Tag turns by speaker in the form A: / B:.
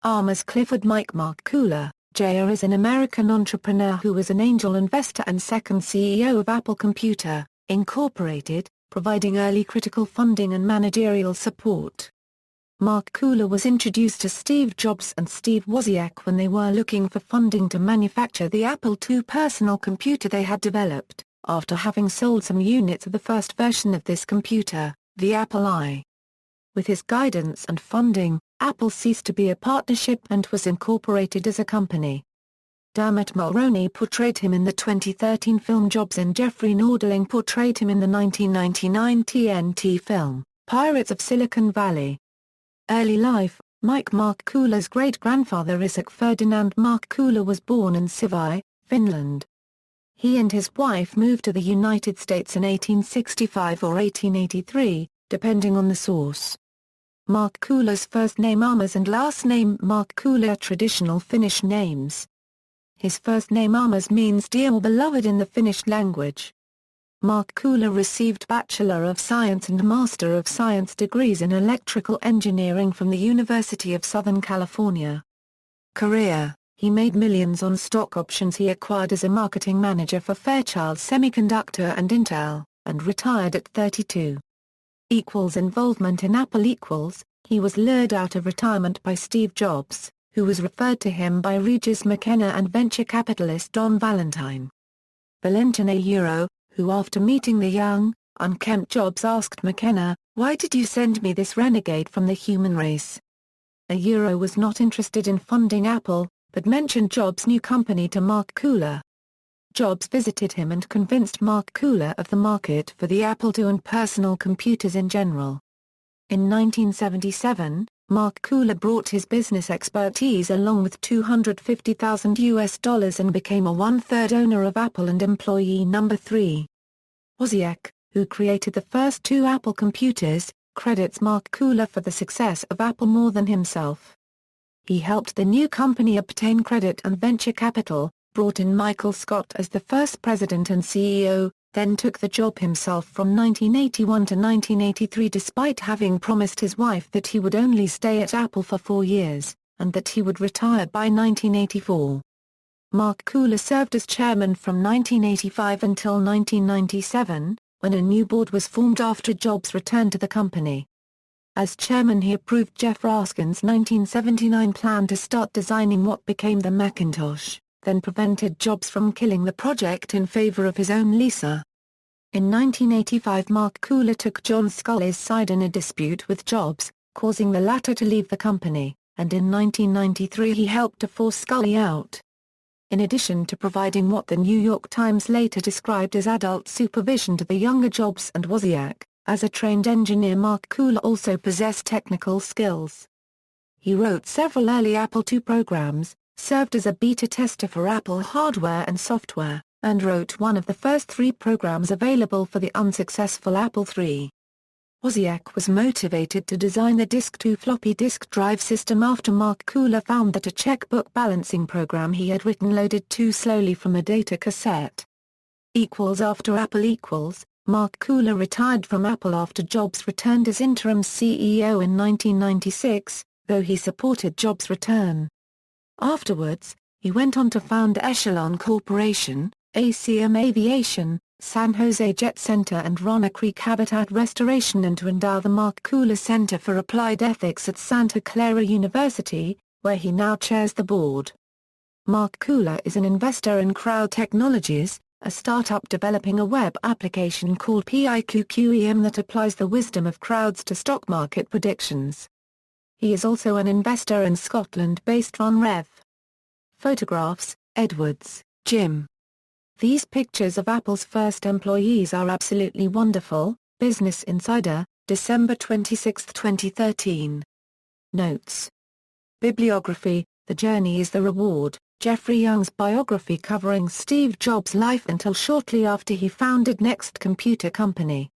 A: Armas Clifford. Mike Markkula, Jr. is an American entrepreneur who was an angel investor and second CEO of Apple Computer, Incorporated, providing early critical funding and managerial support. Markkula was introduced to Steve Jobs and Steve Wozniak when they were looking for funding to manufacture the Apple II personal computer they had developed, after having sold some units of the first version of this computer, the Apple I. With his guidance and funding, Apple ceased to be a partnership and was incorporated as a company. Dermot Mulroney portrayed him in the 2013 film Jobs and Jeffrey Nordling portrayed him in the 1999 TNT film, Pirates of Silicon Valley. Early life. Mike Markkula's great-grandfather Isaac Ferdinand Markkula was born in Sivi, Finland. He and his wife moved to the United States in 1865 or 1883, depending on the source. Markkula's first name Armas and last name Markkula are traditional Finnish names. His first name Armas means dear or beloved in the Finnish language. Markkula received Bachelor of Science and Master of Science degrees in electrical engineering from the University of Southern California. Career. He made millions on stock options he acquired as a marketing manager for Fairchild Semiconductor and Intel, and retired at 32. Involvement in Apple. He was lured out of retirement by Steve Jobs, who was referred to him by Regis McKenna and venture capitalist Don Valentine. Valentine, who after meeting the young, unkempt Jobs asked McKenna, "Why did you send me this renegade from the human race?" Was not interested in funding Apple, but mentioned Jobs' new company to Markkula. Jobs visited him and convinced Markkula of the market for the Apple II and personal computers in general. In 1977, Markkula brought his business expertise along with $250,000 and became a one-third owner of Apple and employee number 3. Wozniak, who created the first two Apple computers, credits Markkula for the success of Apple more than himself. He helped the new company obtain credit and venture capital, brought in Michael Scott as the first president and CEO, then took the job himself from 1981 to 1983 despite having promised his wife that he would only stay at Apple for 4 years, and that he would retire by 1984. Markkula served as chairman from 1985 until 1997, when a new board was formed after Jobs returned to the company. As chairman he approved Jeff Raskin's 1979 plan to start designing what became the Macintosh, then prevented Jobs from killing the project in favor of his own Lisa. In 1985 Markkula took John Sculley's side in a dispute with Jobs, causing the latter to leave the company, and in 1993 he helped to force Sculley out. In addition to providing what the New York Times later described as adult supervision to the younger Jobs and Wozniak, as a trained engineer Markkula also possessed technical skills. He wrote several early Apple II programs, served as a beta tester for Apple hardware and software, and wrote one of the first 3 programs available for the unsuccessful Apple III. Wozniak was motivated to design the Disk-2 floppy disk drive system after Markkula found that a checkbook balancing program he had written loaded too slowly from a data cassette. After Apple Markkula retired from Apple after Jobs returned as interim CEO in 1996, though he supported Jobs' return. Afterwards, he went on to found Echelon Corporation, ACM Aviation, San Jose Jet Center and Rana Creek Habitat Restoration and to endow the Markkula Center for Applied Ethics at Santa Clara University, where he now chairs the board. Markkula is an investor in Crowd Technologies, a startup developing a web application called PIQQEM that applies the wisdom of crowds to stock market predictions. He is also an investor in Scotland-based RunRev. Photographs, Edwards, Jim. These pictures of Apple's first employees are absolutely wonderful. Business Insider, December 26, 2013. Notes. Bibliography, The Journey is the Reward, Jeffrey Young's biography covering Steve Jobs' life until shortly after he founded Next Computer Company.